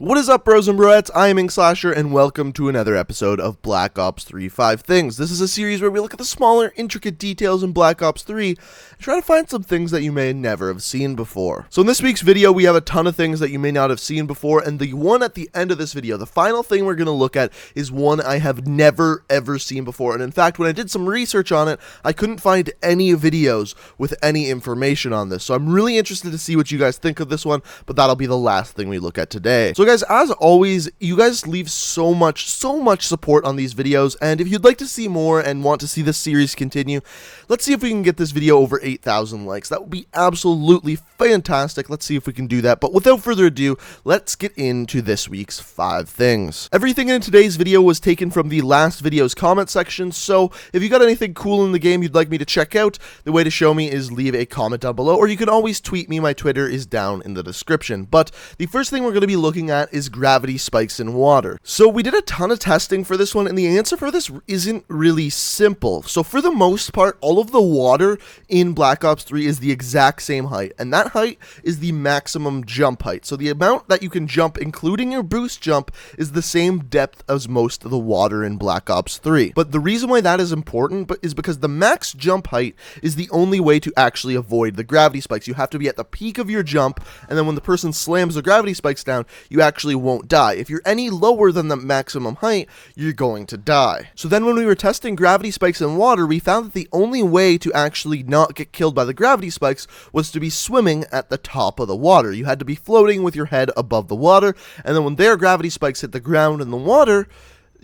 What is up, bros and broettes? I am Inkslasher, and welcome to another episode of Black Ops 3 5 Things. This is a series where we look at the smaller, intricate details in Black Ops 3 and try to find some things that you may never have seen before. So in this week's video, we have a ton of things that you may not have seen before, and the one at the end of this video, the final thing we're going to look at, is one I have never ever seen before. And in fact, when I did some research on it, I couldn't find any videos with any information on this. So I'm really interested to see what you guys think of this one, but that'll be the last thing we look at today. So guys, as always, you guys leave so much support on these videos, and if you'd like to see more and want to see this series continue, let's see if we can get this video over 8,000 likes. That would be absolutely fantastic. Let's see if we can do that. But without further ado, let's get into this week's 5 things. Everything in today's video was taken from the last video's comment section, so if you got anything cool in the game you'd like me to check out, the way to show me is leave a comment down below, or you can always tweet me. My Twitter is down in the description. But the first thing we're going to be looking at is gravity spikes in water. So we did a ton of testing for this one, and the answer for this isn't really simple. So for the most part, all of the water in Black Ops 3 is the exact same height, and that height is the maximum jump height. So the amount that you can jump, including your boost jump, is the same depth as most of the water in Black Ops 3. But the reason why that is important is because the max jump height is the only way to actually avoid the gravity spikes. You have to be at the peak of your jump, and then when the person slams the gravity spikes down, you actually won't die. If you're any lower than the maximum height, you're going to die. So then when we were testing gravity spikes in water, we found that the only way to actually not get killed by the gravity spikes was to be swimming at the top of the water. You had to be floating with your head above the water, and then when their gravity spikes hit the ground in the water,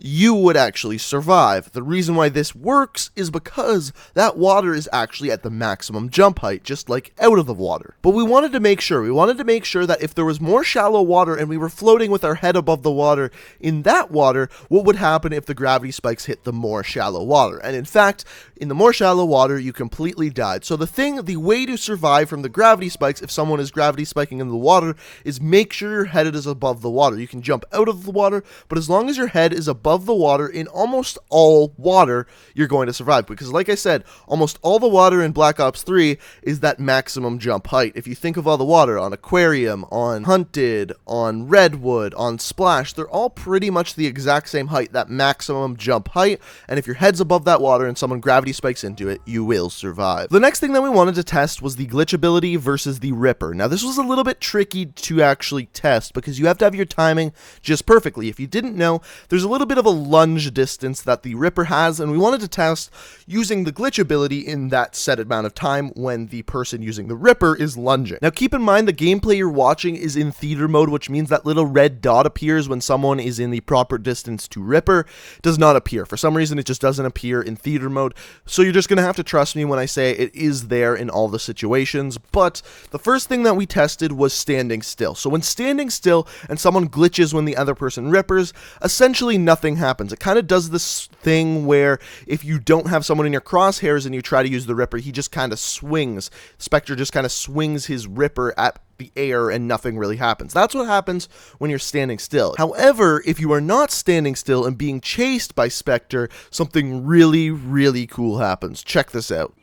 you would actually survive. The reason why this works is because that water is actually at the maximum jump height, just like out of the water. But we wanted to make sure that if there was more shallow water and we were floating with our head above the water in that water, what would happen if the gravity spikes hit the more shallow water? And in fact, in the more shallow water, you completely died. So the way to survive from the gravity spikes, if someone is gravity spiking in the water, is make sure your head is above the water. You can jump out of the water, but as long as your head is above the water, in almost all water, you're going to survive. Because like I said, almost all the water in Black Ops 3 is that maximum jump height. If you think of all the water on Aquarium, on Hunted, on Redwood, on Splash, they're all pretty much the exact same height, that maximum jump height. And if your head's above that water and someone gravity spikes into it, you will survive. The next thing that we wanted to test was the glitch ability versus the Ripper. Now this was a little bit tricky to actually test because you have to have your timing just perfectly. If you didn't know, there's a little bit of a lunge distance that the Ripper has, and we wanted to test using the glitch ability in that set amount of time when the person using the Ripper is lunging. Now keep in mind the gameplay you're watching is in theater mode, which means that little red dot appears when someone is in the proper distance to Ripper. It does not appear. For some reason it just doesn't appear in theater mode, so you're just going to have to trust me when I say it is there in all the situations. But the first thing that we tested was standing still. So when standing still and someone glitches when the other person rippers, essentially nothing happens. It kind of does this thing where if you don't have someone in your crosshairs and you try to use the Ripper, he just kind of swings. Spectre just kind of swings his Ripper at the air and nothing really happens. That's what happens when you're standing still. However, if you are not standing still and being chased by Spectre, something really, really cool happens. Check this out.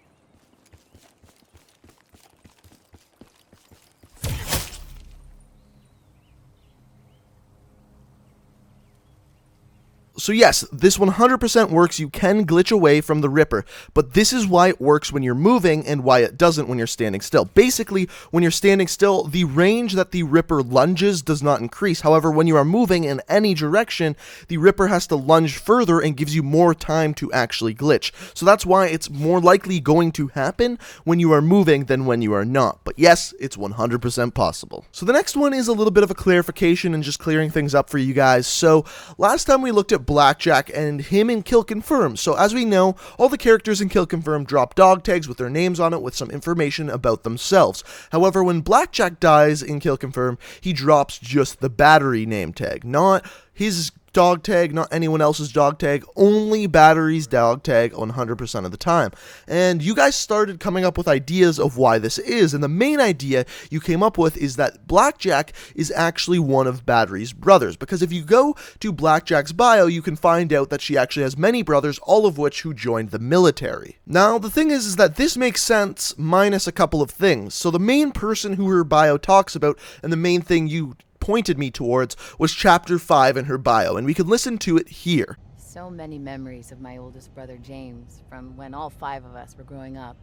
So yes, this 100% works. You can glitch away from the Ripper, but this is why it works when you're moving and why it doesn't when you're standing still. Basically, when you're standing still, the range that the Ripper lunges does not increase. However, when you are moving in any direction, the Ripper has to lunge further and gives you more time to actually glitch. So that's why it's more likely going to happen when you are moving than when you are not. But yes, it's 100% possible. So the next one is a little bit of a clarification and just clearing things up for you guys. So last time we looked at Blackjack and him in Kill Confirm. So as we know, all the characters in Kill Confirm drop dog tags with their names on it with some information about themselves. However, when Blackjack dies in Kill Confirm, he drops just the battery name tag, not his dog tag, not anyone else's dog tag, only Battery's dog tag 100% of the time. And you guys started coming up with ideas of why this is, and the main idea you came up with is that Blackjack is actually one of Battery's brothers, because if you go to Blackjack's bio, you can find out that she actually has many brothers, all of which who joined the military. Now, the thing is that this makes sense minus a couple of things. So the main person who her bio talks about, and the main thing you pointed me towards was Chapter 5 in her bio, and we can listen to it here. So many memories of my oldest brother James from when all 5 of us were growing up.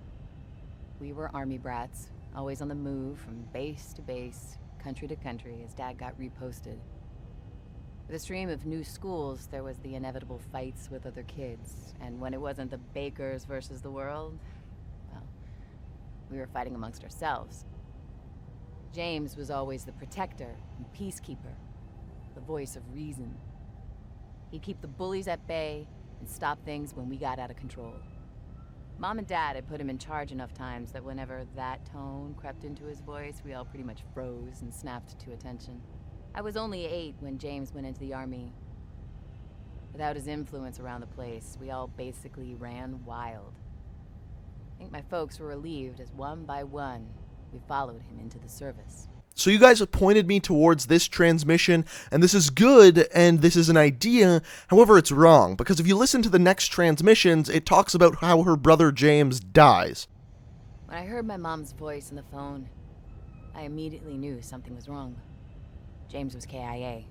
We were army brats, always on the move from base to base, country to country as Dad got reposted. With a stream of new schools, there was the inevitable fights with other kids, and when it wasn't the Bakers versus the world, well, we were fighting amongst ourselves. James was always the protector and peacekeeper, the voice of reason. He'd keep the bullies at bay and stop things when we got out of control. Mom and Dad had put him in charge enough times that whenever that tone crept into his voice, we all pretty much froze and snapped to attention. I was only 8 when James went into the army. Without his influence around the place, we all basically ran wild. I think my folks were relieved as one by one, we followed him into the service. So you guys have pointed me towards this transmission, and this is good, and this is an idea. However, it's wrong, because if you listen to the next transmissions, it talks about how her brother James dies. When I heard my mom's voice on the phone, I immediately knew something was wrong. James was KIA.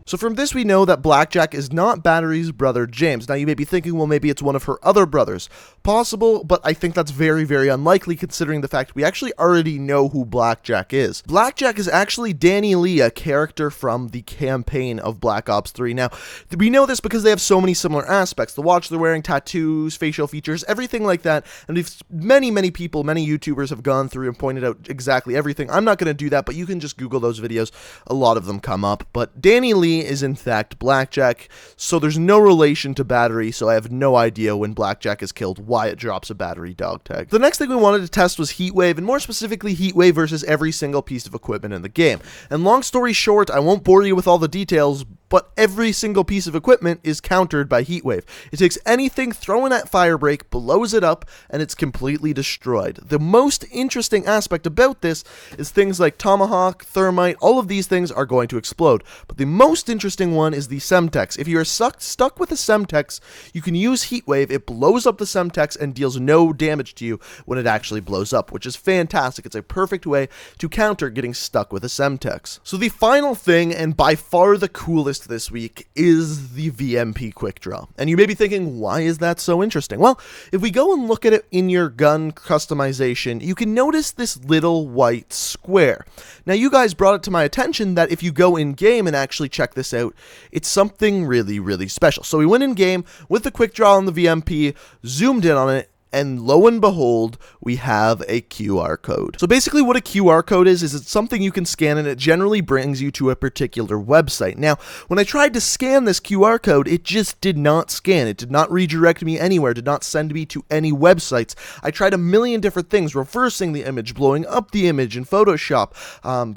So from this we know that Blackjack is not Battery's brother James. Now you may be thinking, well, maybe it's one of her other brothers. Possible, but I think that's very, very unlikely considering the fact we actually already know who Blackjack is. Blackjack is actually Danny Lee, a character from the campaign of Black Ops 3. Now, we know this because they have so many similar aspects. The watch they're wearing, tattoos, facial features, everything like that. And if many people, many YouTubers have gone through and pointed out exactly everything. I'm not going to do that, but you can just Google those videos. A lot of them come up. But Danny Lee is in fact Blackjack, so there's no relation to Battery, so I have no idea when Blackjack is killed why it drops a Battery dog tag. The next thing we wanted to test was Heatwave, and more specifically Heatwave versus every single piece of equipment in the game. And long story short, I won't bore you with all the details, but every single piece of equipment is countered by Heatwave. It takes anything thrown at Firebreak, blows it up, and it's completely destroyed. The most interesting aspect about this is things like Tomahawk, Thermite, all of these things are going to explode. But the most interesting one is the Semtex. If you are stuck with a Semtex, you can use Heatwave. It blows up the Semtex and deals no damage to you when it actually blows up, which is fantastic. It's a perfect way to counter getting stuck with a Semtex. So the final thing, and by far the coolest this week, is the VMP Quick Draw. And you may be thinking, why is that so interesting? Well, if we go and look at it in your gun customization, you can notice this little white square. Now, you guys brought it to my attention that if you go in game and actually check this out, it's something really, really special. So we went in game with the Quick Draw on the VMP, zoomed in on it, and lo and behold, we have a QR code. So basically what a QR code is it's something you can scan and it generally brings you to a particular website. Now, when I tried to scan this QR code, it just did not scan. It did not redirect me anywhere, did not send me to any websites. I tried a million different things, reversing the image, blowing up the image in Photoshop,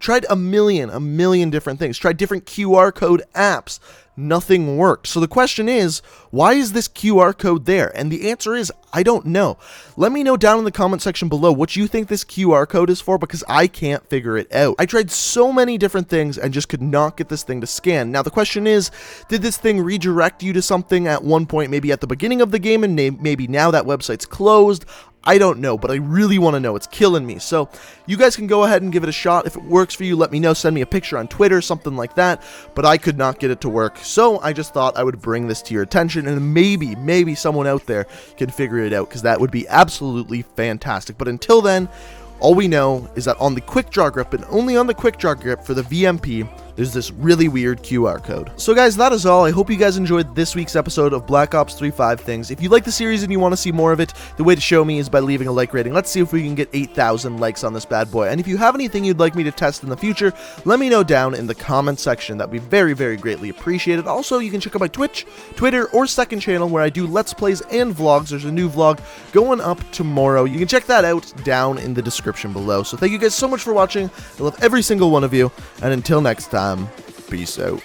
tried a million different things, tried different QR code apps. Nothing worked. So the question is, why is this QR code there? And the answer is, I don't know. Let me know down in the comment section below what you think this QR code is for, because I can't figure it out. I tried so many different things and just could not get this thing to scan. Now the question is, did this thing redirect you to something at one point, maybe at the beginning of the game, and maybe now that website's closed? I don't know, but I really want to know. It's killing me. So you guys can go ahead and give it a shot. If it works for you, let me know. Send me a picture on Twitter, something like that. But I could not get it to work. So I just thought I would bring this to your attention, and maybe someone out there can figure it out, because that would be absolutely fantastic. But until then, all we know is that on the Quick Draw grip, and only on the Quick Draw grip for the VMP, there's this really weird QR code. So guys, that is all. I hope you guys enjoyed this week's episode of Black Ops 3 5 Things. If you like the series and you want to see more of it, the way to show me is by leaving a like rating. Let's see if we can get 8,000 likes on this bad boy. And if you have anything you'd like me to test in the future, let me know down in the comment section. That'd be very, very greatly appreciated. Also, you can check out my Twitch, Twitter, or second channel where I do Let's Plays and vlogs. There's a new vlog going up tomorrow. You can check that out down in the description below. So thank you guys so much for watching. I love every single one of you. And until next time, peace out.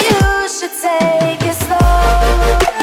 You should take it slow.